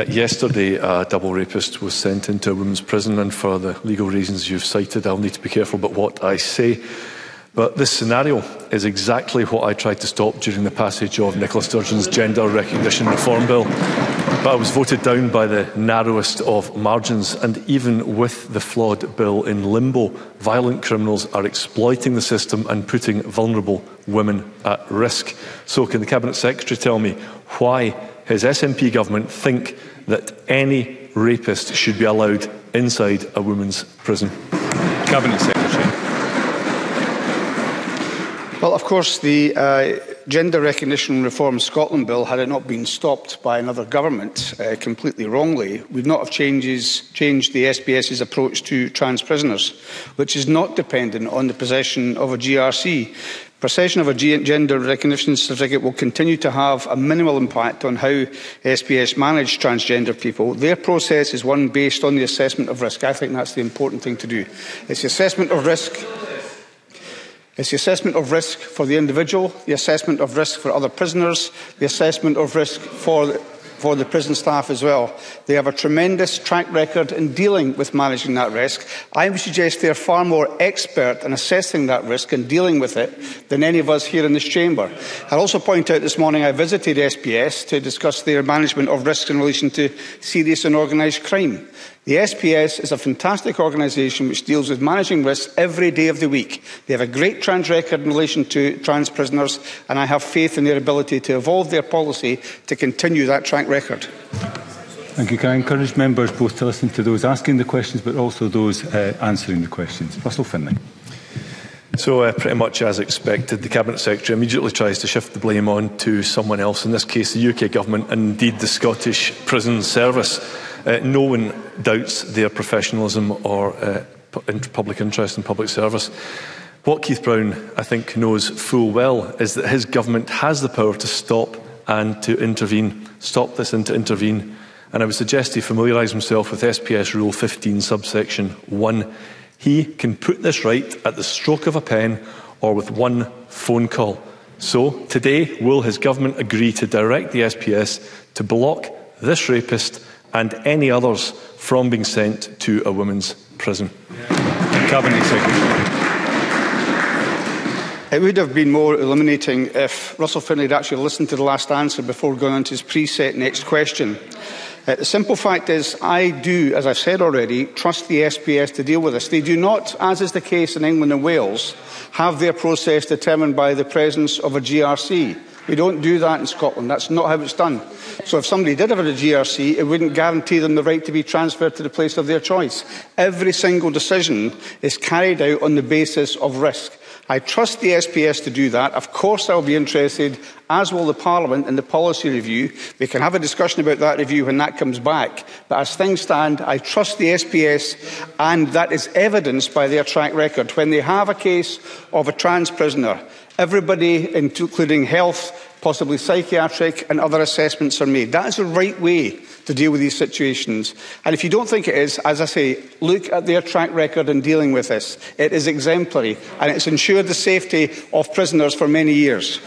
Yesterday, a double rapist was sent into a women's prison, and for the legal reasons you've cited, I'll need to be careful about what I say. But this scenario is exactly what I tried to stop during the passage of Nicola Sturgeon's Gender Recognition Reform Bill. But I was voted down by the narrowest of margins, and even with the flawed bill in limbo, violent criminals are exploiting the system and putting vulnerable women at risk. So can the Cabinet Secretary tell me why his SNP government think that any rapist should be allowed inside a women's prison? Cabinet Secretary. Well, of course, the Gender Recognition Reform Scotland Bill, had it not been stopped by another government completely wrongly, would not have changed the SPS's approach to trans prisoners, which is not dependent on the possession of a GRC. Possession of a gender recognition certificate will continue to have a minimal impact on how SPS manage transgender people. Their process is one based on the assessment of risk. I think that's the important thing to do. It's the assessment of risk. It's the assessment of risk for the individual, the assessment of risk for other prisoners, the assessment of risk for the prison staff as well. They have a tremendous track record in dealing with managing that risk. I would suggest they are far more expert in assessing that risk and dealing with it than any of us here in this chamber. I'll also point out this morning I visited SPS to discuss their management of risks in relation to serious and organised crime. The SPS is a fantastic organisation which deals with managing risks every day of the week. They have a great trans record in relation to trans prisoners, and I have faith in their ability to evolve their policy to continue that track record. Thank you. Can I encourage members both to listen to those asking the questions but also those answering the questions? Russell Findlay. So pretty much as expected, the Cabinet Secretary immediately tries to shift the blame on to someone else, in this case the UK Government and indeed the Scottish Prison Service. No one doubts their professionalism or public interest in public service. What Keith Brown, I think, knows full well is that his government has the power to stop and to intervene, stop this and to intervene. And I would suggest he familiarise himself with SPS Rule 15, subsection 1. He can put this right at the stroke of a pen or with one phone call. So today, will his government agree to direct the SPS to block this rapist and any others from being sent to a women's prison? Cabinet Secretary. It would have been more illuminating if Russell Findlay had actually listened to the last answer before going on to his preset next question. The simple fact is, I do, as I've said already, trust the SPS to deal with this. They do not, as is the case in England and Wales, have their process determined by the presence of a GRC. We don't do that in Scotland. That's not how it's done. So if somebody did have a GRC, it wouldn't guarantee them the right to be transferred to the place of their choice. Every single decision is carried out on the basis of risk. I trust the SPS to do that. Of course I'll be interested, as will the Parliament, in the policy review. We can have a discussion about that review when that comes back. But as things stand, I trust the SPS, and that is evidenced by their track record. When they have a case of a trans prisoner, everybody, including health, possibly psychiatric and other assessments are made. That is the right way to deal with these situations. And if you don't think it is, as I say, look at their track record in dealing with this. It is exemplary, and it's ensured the safety of prisoners for many years.